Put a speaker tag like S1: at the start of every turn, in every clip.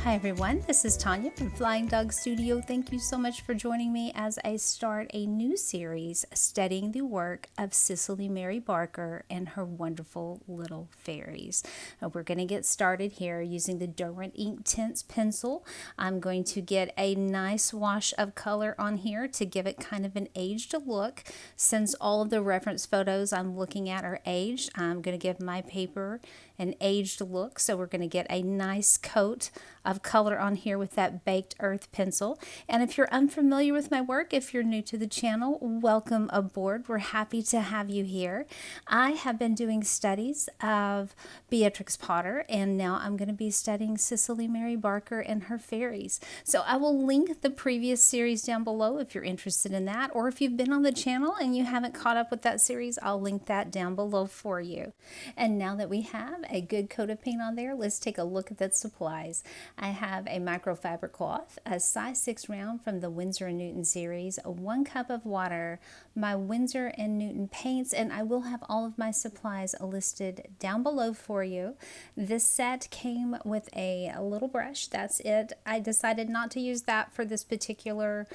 S1: Hi everyone, this is Tanya from Flying Dog Studio. Thank you so much for joining me as I start a new series studying the work of Cicely Mary Barker and her wonderful little fairies. We're going to get started here using the Derwent Inktense pencil. I'm going to get a nice wash of color on here to give it kind of an aged look. Since all of the reference photos I'm looking at are aged, I'm going to give my paper an aged look. So we're going to get a nice coat of color on here with that baked earth pencil. And if you're unfamiliar with my work, if you're new to the channel, welcome aboard. We're happy to have you here. I have been doing studies of Beatrix Potter, and now I'm going to be studying Cicely Mary Barker and her fairies. So I will link the previous series down below if you're interested in that, or if you've been on the channel and you haven't caught up with that series, I'll link that down below for you. And now that we have a good coat of paint on there, let's take a look at the supplies. I have a microfiber cloth, a size 6 round from the Winsor Newton series, 1 cup of water, my Winsor & Newton paints, and I will have all of my supplies listed down below for you. This set came with a little brush. That's it. I decided not to use that for this particular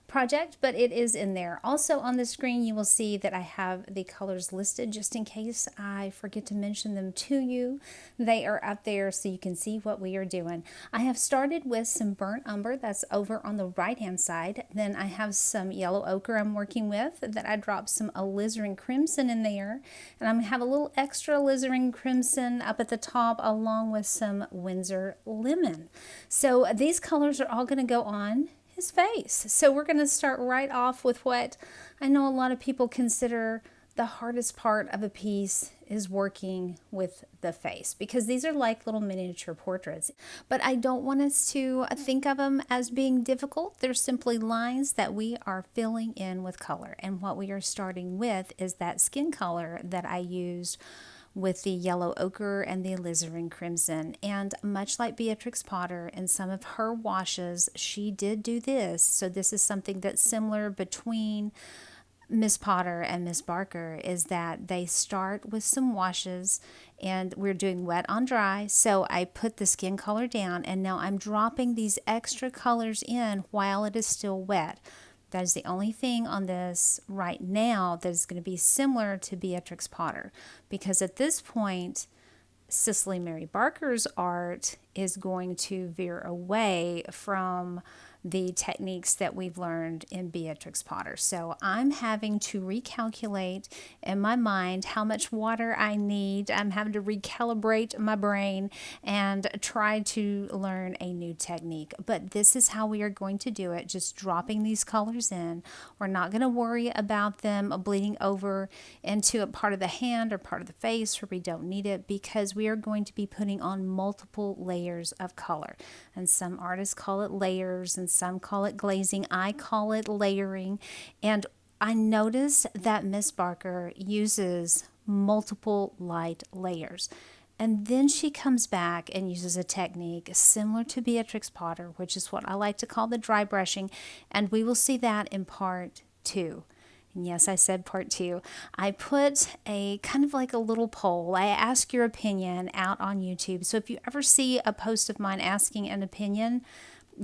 S1: project, but it is in there. Also on the screen you will see that I have the colors listed just in case I forget to mention them to you. They are up there so you can see what we are doing. I have started with some burnt umber that's over on the right hand side. Then I have some yellow ochre I'm working with that I dropped some alizarin crimson in there, and I'm going to have a little extra alizarin crimson up at the top along with some Winsor lemon. So these colors are all going to go on his face. So we're going to start right off with what I know a lot of people consider the hardest part of a piece is working with the face, because these are like little miniature portraits. But I don't want us to think of them as being difficult. They're simply lines that we are filling in with color. And what we are starting with is that skin color that I used with the yellow ochre and the alizarin crimson. And much like Beatrix Potter in some of her washes, she did do this. So this is something that's similar between Miss Potter and Miss Barker, is that they start with some washes, and we're doing wet on dry. So I put the skin color down, and now I'm dropping these extra colors in while it is still wet. That is the only thing on this right now that is going to be similar to Beatrix Potter, because at this point, Cicely Mary Barker's art is going to veer away from the techniques that we've learned in Beatrix Potter. So I'm having to recalculate in my mind how much water I need. I'm having to recalibrate my brain and try to learn a new technique. But this is how we are going to do it, just dropping these colors in. We're not going to worry about them bleeding over into a part of the hand or part of the face where we don't need it, because we are going to be putting on multiple layers of color. And some artists call it layers and some call it glazing. I call it layering. And I noticed that Miss Barker uses multiple light layers. And then she comes back and uses a technique similar to Beatrix Potter, which is what I like to call the dry brushing. And we will see that in part 2. And yes, I said part 2. I put a kind of like a little poll. I ask your opinion out on YouTube. So if you ever see a post of mine asking an opinion,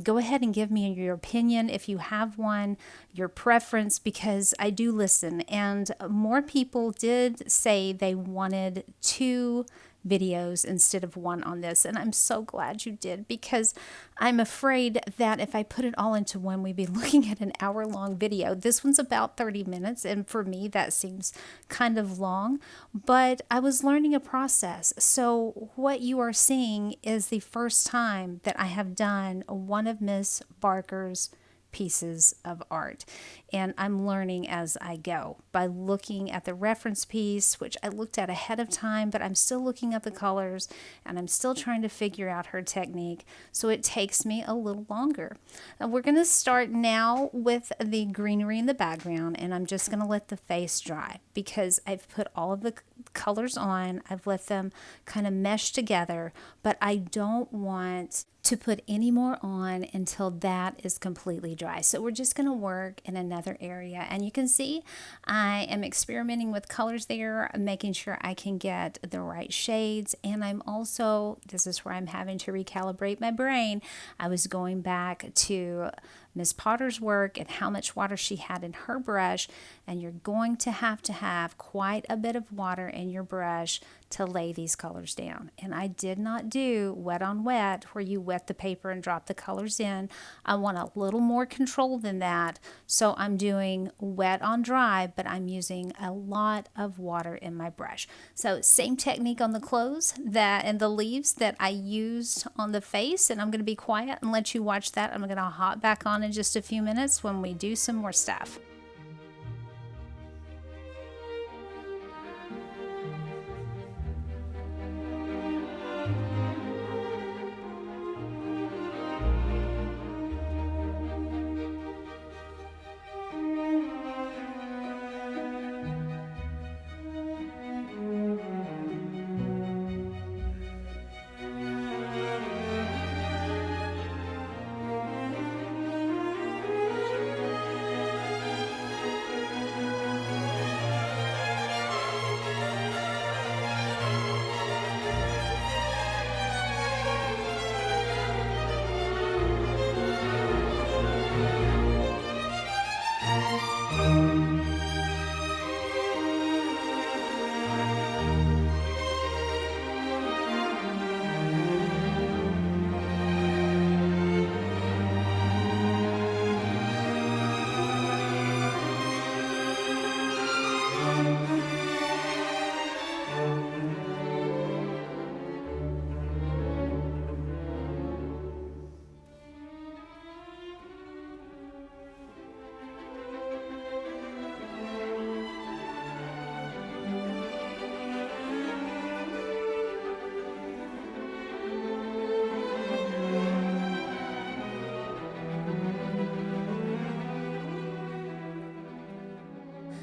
S1: go ahead and give me your opinion if you have one, your preference, because I do listen. And more people did say they wanted 2 videos instead of 1 on this, and I'm so glad you did, because I'm afraid that if I put it all into one, we'd be looking at an hour-long video. This one's about 30 minutes, and for me that seems kind of long, but I was learning a process. So what you are seeing is the first time that I have done one of Miss Barker's pieces of art, and I'm learning as I go by looking at the reference piece, which I looked at ahead of time, but I'm still looking at the colors and I'm still trying to figure out her technique, so it takes me a little longer. And we're going to start now with the greenery in the background, and I'm just going to let the face dry because I've put all of the colors on. I've let them kind of mesh together, but I don't want to put any more on until that is completely dry. So we're just going to work in another area, and you can see I am experimenting with colors there, making sure I can get the right shades. And I'm also, this is where I'm having to recalibrate my brain. I was going back to Miss Potter's work and how much water she had in her brush, and you're going to have quite a bit of water in your brush to lay these colors down. And I did not do wet on wet, where you wet the paper and drop the colors in. I want a little more control than that, so I'm doing wet on dry, but I'm using a lot of water in my brush. So same technique on the clothes that and the leaves that I used on the face, and I'm going to be quiet and let you watch that. I'm going to hop back on in just a few minutes when we do some more stuff.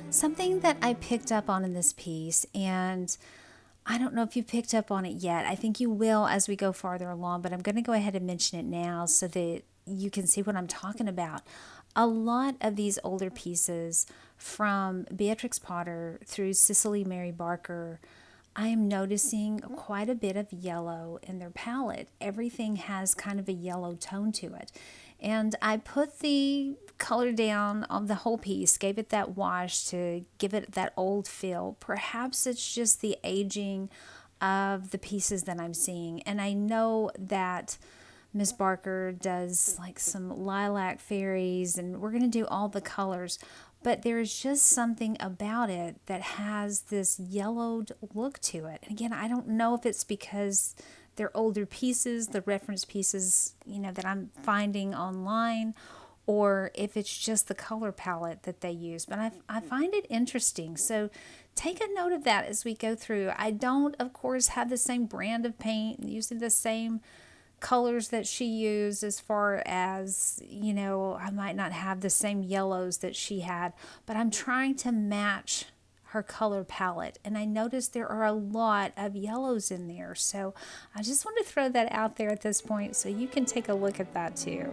S1: Something that I picked up on in this piece, and I don't know if you picked up on it yet. I think you will as we go farther along, but I'm going to go ahead and mention it now so that you can see what I'm talking about. A lot of these older pieces, from Beatrix Potter through Cicely Mary Barker, I am noticing quite a bit of yellow in their palette. Everything has kind of a yellow tone to it. And I put the color down on the whole piece, gave it that wash to give it that old feel. Perhaps it's just the aging of the pieces that I'm seeing. And I know that Miss Barker does like some lilac fairies, and we're going to do all the colors. But there's just something about it that has this yellowed look to it. And again, I don't know if it's because they're older pieces, the reference pieces, that I'm finding online, or if it's just the color palette that they use. But I find it interesting. So take a note of that as we go through. I don't, of course, have the same brand of paint, using the same colors that she used, as far as, I might not have the same yellows that she had, but I'm trying to match her color palette, and I noticed there are a lot of yellows in there. So I just want to throw that out there at this point so you can take a look at that too.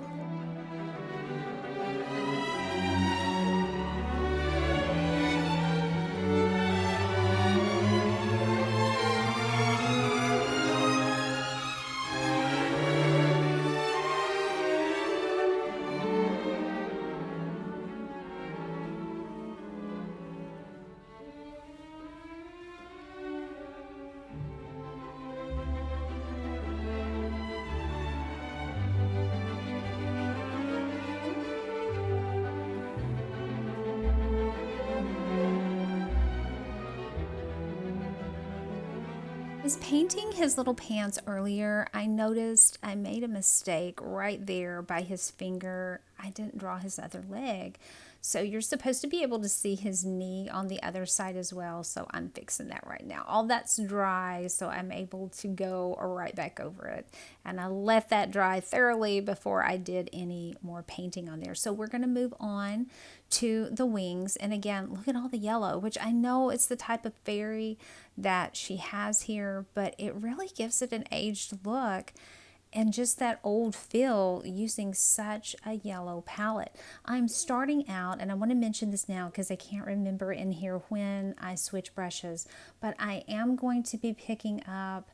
S1: Was painting his little pants earlier, I noticed I made a mistake right there by his finger. I didn't draw his other leg. So you're supposed to be able to see his knee on the other side as well. So I'm fixing that right now. All that's dry, so I'm able to go right back over it. And I let that dry thoroughly before I did any more painting on there. So we're going to move on to the wings. And again, look at all the yellow, which I know it's the type of fairy that she has here, but it really gives it an aged look. and just that old feel using such a yellow palette. I'm starting out, and I want to mention this now because I can't remember in here when I switch brushes, but I am going to be picking up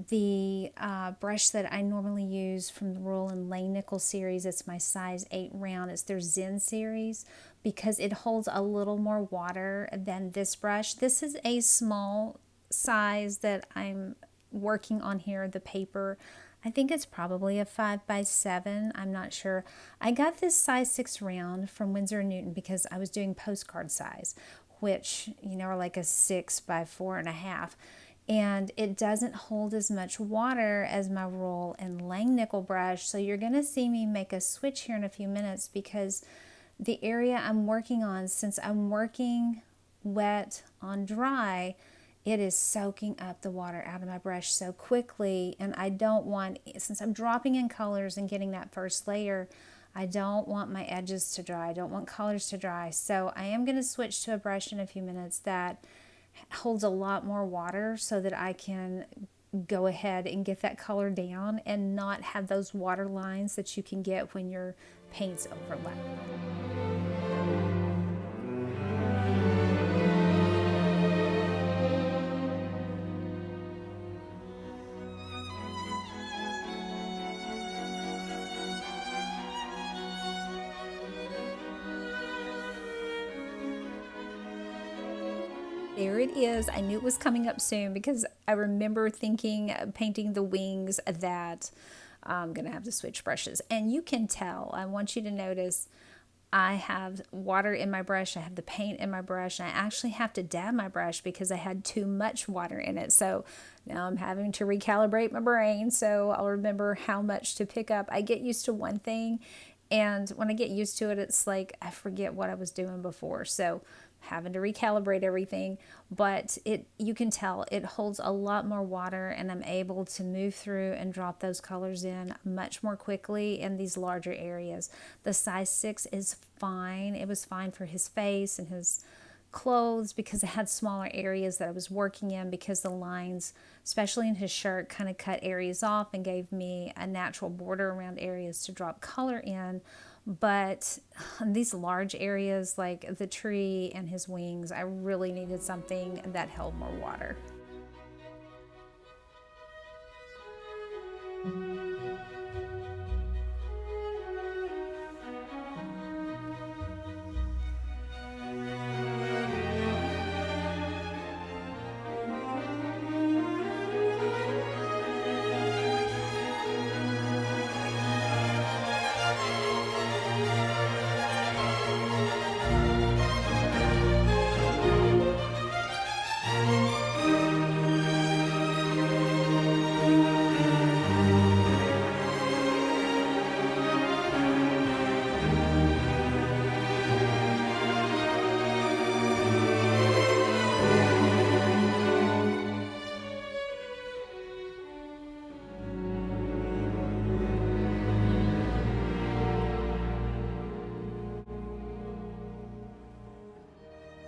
S1: the brush that I normally use from the Royal Langnickel series. It's my size 8 round. It's their Zen series because it holds a little more water than this brush. This is a small size that I'm working on here, the paper. I think it's probably a 5x7. I'm not sure. I got this size 6 round from Winsor Newton because I was doing postcard size, which, you know, are like a 6x4.5. And it doesn't hold as much water as my Royal and Langnickel brush. So you're going to see me make a switch here in a few minutes because the area I'm working on, since I'm working wet on dry, it is soaking up the water out of my brush so quickly. And I don't want, since I'm dropping in colors and getting that first layer, I don't want my edges to dry. I don't want colors to dry. So I am going to switch to a brush in a few minutes that holds a lot more water so that I can go ahead and get that color down and not have those water lines that you can get when your paints overlap. There it is. I knew it was coming up soon because I remember thinking, painting the wings, that I'm going to have to switch brushes. And you can tell, I want you to notice, I have water in my brush, I have the paint in my brush, and I actually have to dab my brush because I had too much water in it. So now I'm having to recalibrate my brain so I'll remember how much to pick up. I get used to one thing, and when I get used to it, it's like I forget what I was doing before. So having to recalibrate everything, but you can tell it holds a lot more water, and I'm able to move through and drop those colors in much more quickly in these larger areas. The size 6 is fine. It was fine for his face and his clothes because it had smaller areas that I was working in, because the lines, especially in his shirt, kind of cut areas off and gave me a natural border around areas to drop color in. But these large areas like the tree and his wings, I really needed something that held more water.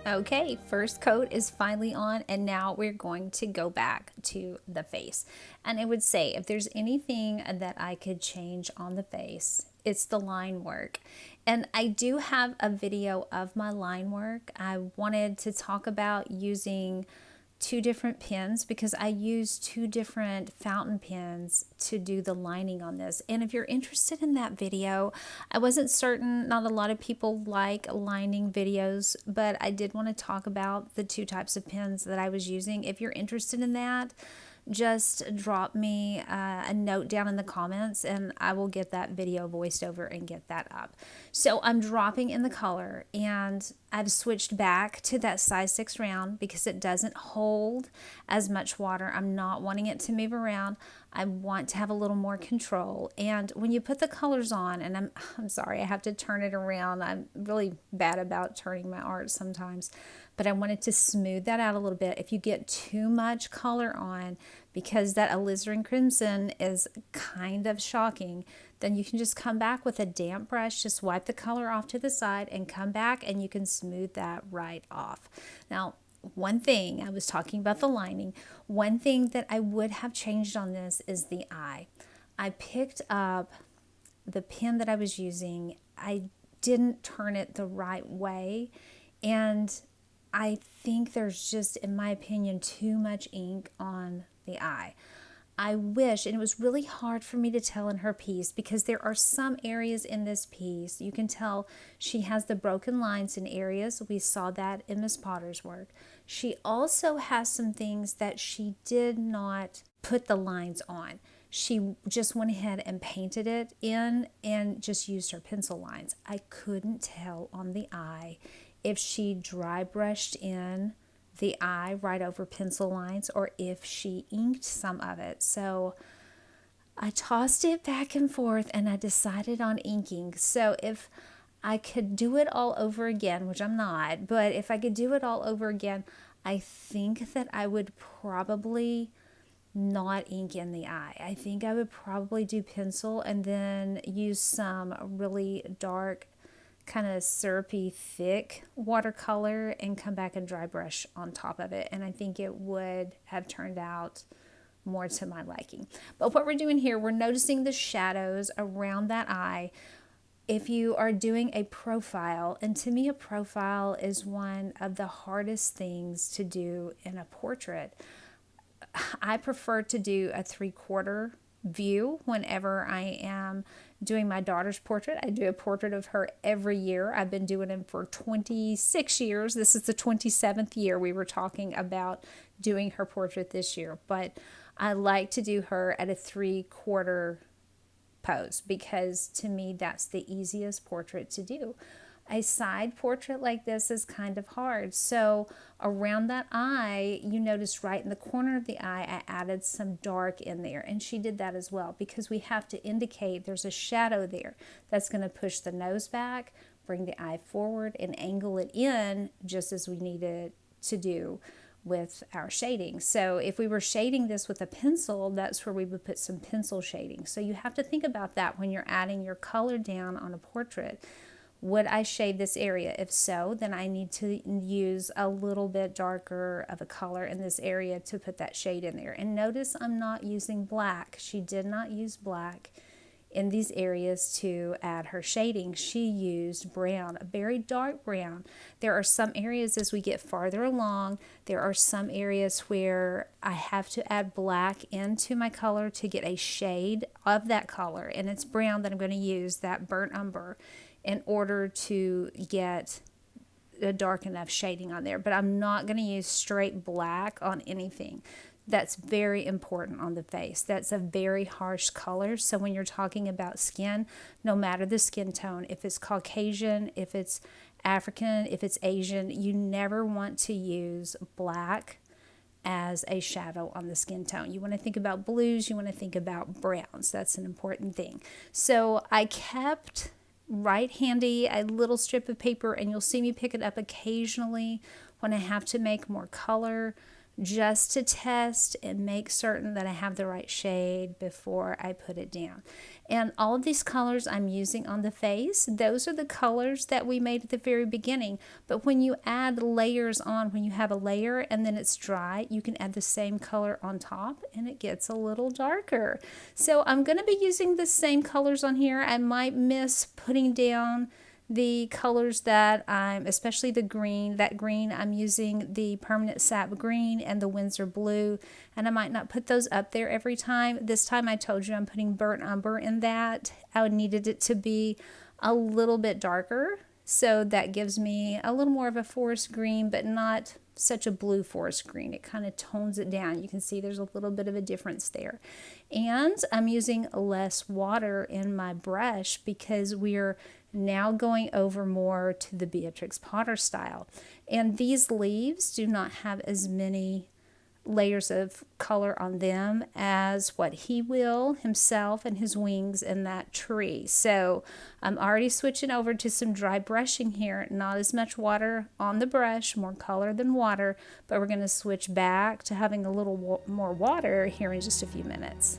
S1: Okay, first coat is finally on, and now we're going to go back to the face. And I would say if there's anything that I could change on the face, it's the line work. And I do have a video of my line work. I wanted to talk about using 2 different pens because I use 2 different fountain pens to do the lining on this. And if you're interested in that video, I wasn't certain, not a lot of people like lining videos, but I did want to talk about the 2 types of pens that I was using. If you're interested in that, just drop me a note down in the comments and I will get that video voiced over and get that up. So I'm dropping in the color, and I've switched back to that size 6 round because it doesn't hold as much water. I'm not wanting it to move around. I want to have a little more control. And when you put the colors on, and I'm sorry, I have to turn it around. I'm really bad about turning my art sometimes, but I wanted to smooth that out a little bit. If you get too much color on, because that alizarin crimson is kind of shocking, then you can just come back with a damp brush, just wipe the color off to the side and come back and you can smooth that right off. Now, one thing, I was talking about the lining, one thing that I would have changed on this is the eye. I picked up the pen that I was using. I didn't turn it the right way, and I think there's just, in my opinion, too much ink on the eye. I wish, and it was really hard for me to tell in her piece because there are some areas in this piece, you can tell she has the broken lines in areas. We saw that in Miss Potter's work. She also has some things that she did not put the lines on. She just went ahead and painted it in and just used her pencil lines. I couldn't tell on the eye if she dry brushed in the eye right over pencil lines or if she inked some of it. So I tossed it back and forth and I decided on inking. So if I could do it all over again, which I'm not, but if I could do it all over again, I think that I would probably not ink in the eye. I think I would probably do pencil and then use some really dark, kind of syrupy, thick watercolor and come back and dry brush on top of it. And I think it would have turned out more to my liking. But what we're doing here, we're noticing the shadows around that eye. If you are doing a profile, and to me a profile is one of the hardest things to do in a portrait. I prefer to do a 3/4 view whenever I am doing my daughter's portrait. I do a portrait of her every year. I've been doing them for 26 years. This is the 27th year. We were talking about doing her portrait this year, but I like to do her at a 3/4 pose because to me that's the easiest portrait to do. A side portrait like this is kind of hard. So around that eye, you notice right in the corner of the eye, I added some dark in there. And she did that as well because we have to indicate there's a shadow there that's going to push the nose back, bring the eye forward, and angle it in just as we need it to do with our shading. So if we were shading this with a pencil, that's where we would put some pencil shading. So you have to think about that when you're adding your color down on a portrait. Would I shade this area? If so, then I need to use a little bit darker of a color in this area to put that shade in there. And notice I'm not using black. She did not use black in these areas to add her shading. She used brown, a very dark brown. There are some areas as we get farther along, there are some areas where I have to add black into my color to get a shade of that color. And it's brown that I'm going to use, that burnt umber, in order to get a dark enough shading on there. But I'm not going to use straight black on anything. That's very important on the face. That's a very harsh color. So when you're talking about skin, no matter the skin tone, if it's Caucasian, if it's African, if it's Asian, you never want to use black as a shadow on the skin tone. You want to think about blues, you want to think about browns. That's an important thing. So I kept right handy a little strip of paper, and you'll see me pick it up occasionally when I have to make more color, just to test and make certain that I have the right shade before I put it down. And all of these colors I'm using on the face, those are the colors that we made at the very beginning. But when you add layers on, when you have a layer and then it's dry, you can add the same color on top and it gets a little darker. So I'm going to be using the same colors on here. I might miss putting down the colors that especially the green, that green, I'm using the permanent sap green and the Winsor blue, and I might not put those up there every time. This time I told you I'm putting burnt umber in that. I needed it to be a little bit darker, so that gives me a little more of a forest green, but not such a blue forest green. It kind of tones it down. You can see there's a little bit of a difference there. And I'm using less water in my brush because we're now going over more to the Beatrix Potter style. And these leaves do not have as many layers of color on them as what he will himself and his wings in that tree. So I'm already switching over to some dry brushing here. Not as much water on the brush, more color than water, but we're going to switch back to having a little more water here in just a few minutes.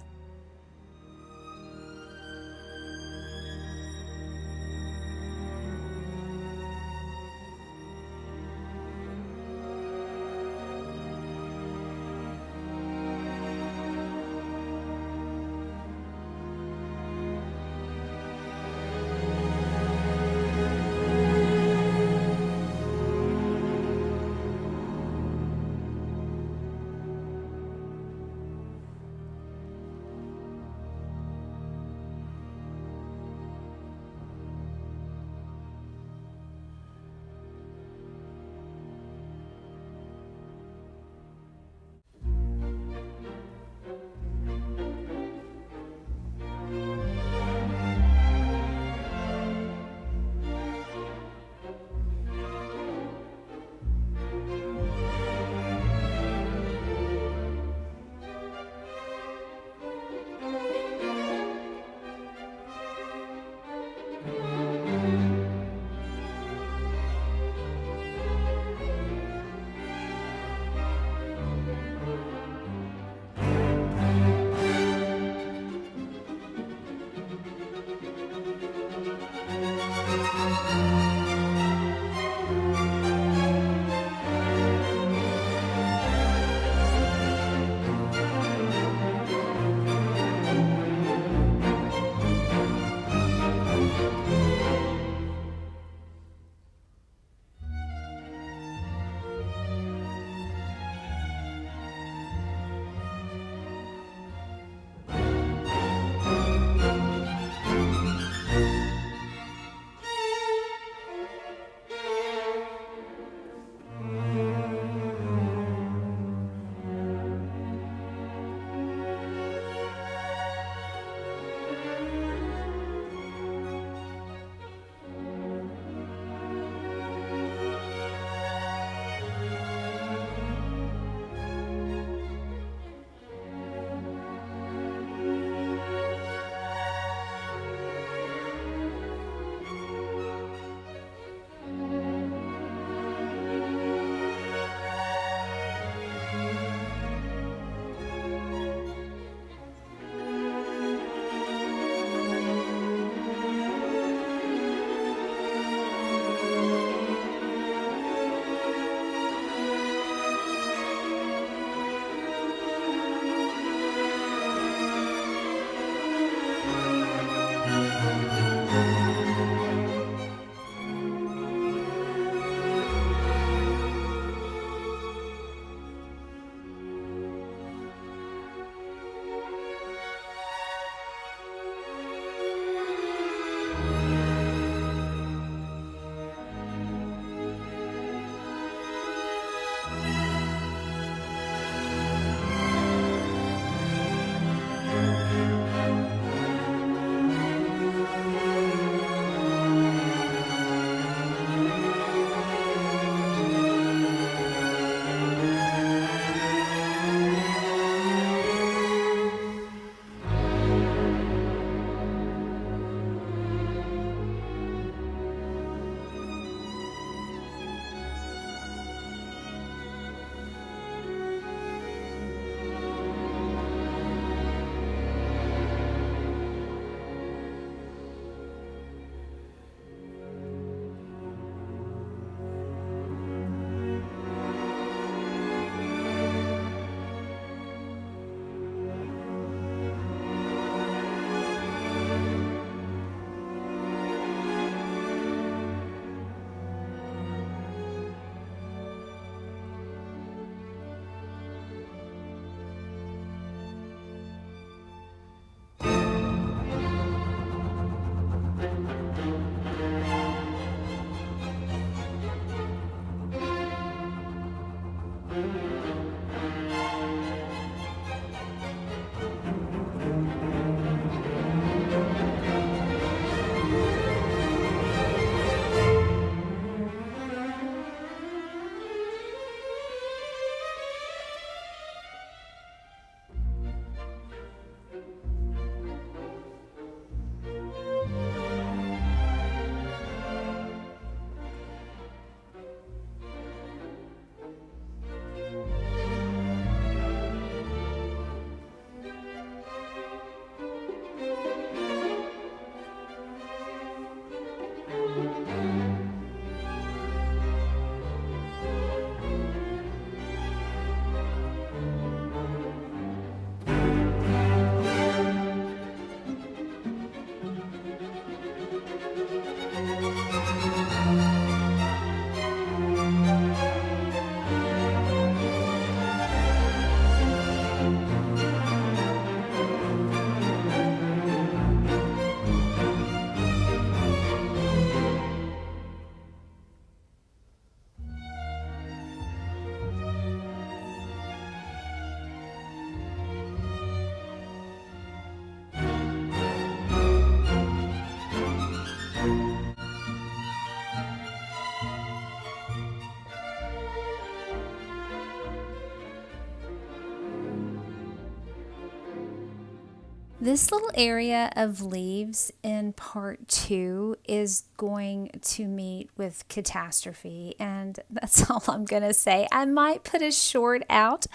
S1: This little area of leaves in part 2 is going to meet with catastrophe, and that's all I'm going to say. I might put a short out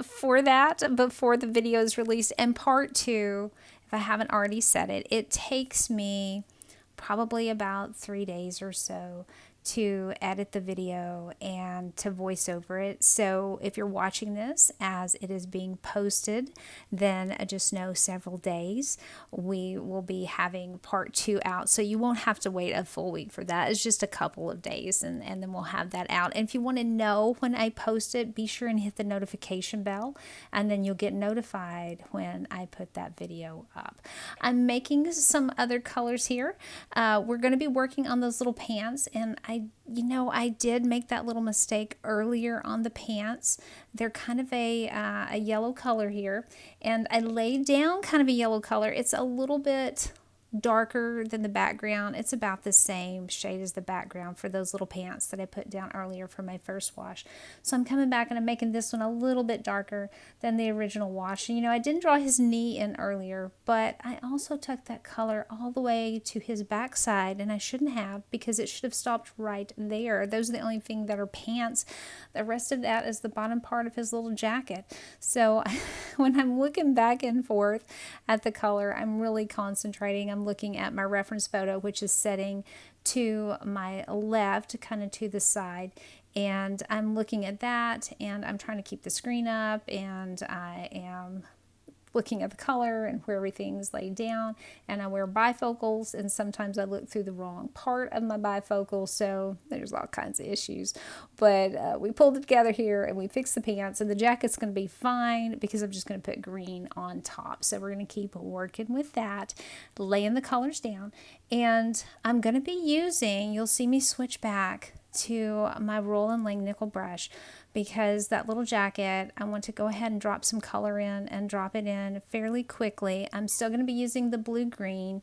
S1: for that before the video is released. And part 2, if I haven't already said it, it takes me probably about 3 days or so to edit the video and to voice over it. So if you're watching this as it is being posted, then just know several days we will be having part 2 out. So you won't have to wait a full week for that. It's just a couple of days, and then we'll have that out. And if you want to know when I post it, be sure and hit the notification bell, and then you'll get notified when I put that video up. I'm making some other colors here. We're going to be working on those little pants, and I did make that little mistake earlier on the pants. They're kind of a yellow color here, and I laid down kind of a yellow color. It's a little bit darker than the background. It's about the same shade as the background for those little pants that I put down earlier for my first wash. So I'm coming back and I'm making this one a little bit darker than the original wash. And I didn't draw his knee in earlier, but I also took that color all the way to his backside, and I shouldn't have, because it should have stopped right there. Those are the only thing that are pants. The rest of that is the bottom part of his little jacket. So when I'm looking back and forth at the color, I'm really concentrating. I'm looking at my reference photo, which is setting to my left, kind of to the side, and I'm looking at that, and I'm trying to keep the screen up, and I am looking at the color and where everything's laid down. And I wear bifocals, and sometimes I look through the wrong part of my bifocal, so there's all kinds of issues. But we pulled it together here, and we fixed the pants, and the jacket's going to be fine because I'm just going to put green on top. So we're going to keep working with that, laying the colors down, and I'm going to be using, you'll see me switch back to my Royal Langnickel brush, because that little jacket, I want to go ahead and drop some color in and drop it in fairly quickly. I'm still going to be using the blue-green,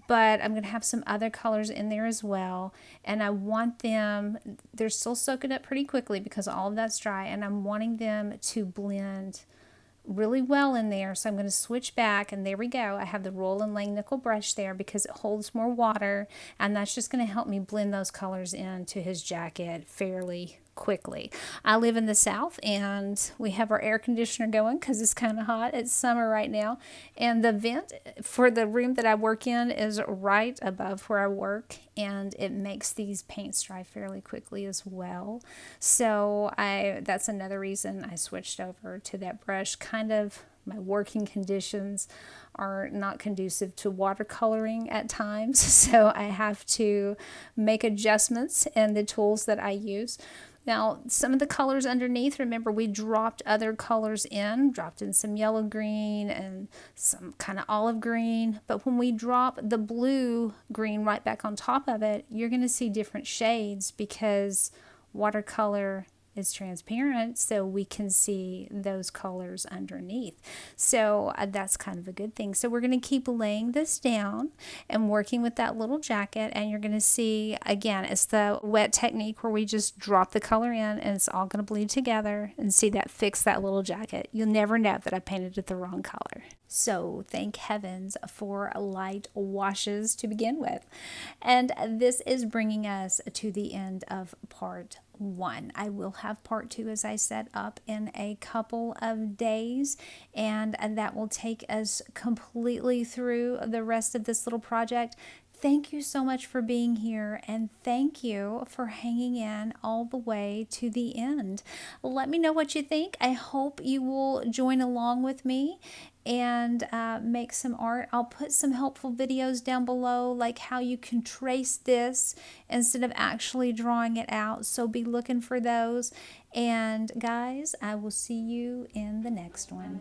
S1: but I'm going to have some other colors in there as well, and I want them, they're still soaking up pretty quickly because all of that's dry, and I'm wanting them to blend really well in there. So I'm going to switch back, and there we go. I have the Royal Langnickel brush there because it holds more water, and that's just going to help me blend those colors into his jacket fairly quickly. I live in the South, and we have our air conditioner going because it's kind of hot. It's summer right now, and the vent for the room that I work in is right above where I work, and it makes these paints dry fairly quickly as well. So that's another reason I switched over to that brush. Kind of my working conditions are not conducive to watercoloring at times, so I have to make adjustments in the tools that I use. Now, some of the colors underneath, remember we dropped other colors in, dropped in some yellow green and some kind of olive green, but when we drop the blue green right back on top of it, you're going to see different shades because watercolor is transparent, so we can see those colors underneath. So that's kind of a good thing. So we're going to keep laying this down and working with that little jacket, and you're going to see, again, it's the wet technique where we just drop the color in and it's all going to bleed together, and see that fix that little jacket. You'll never know that I painted it the wrong color. So thank heavens for light washes to begin with. And this is bringing us to the end of part 1. I will have part 2, as I said, up in a couple of days, and that will take us completely through the rest of this little project. Thank you so much for being here, and thank you for hanging in all the way to the end. Let me know what you think. I hope you will join along with me and make some art. I'll put some helpful videos down below, like how you can trace this instead of actually drawing it out. So be looking for those. And guys, I will see you in the next one.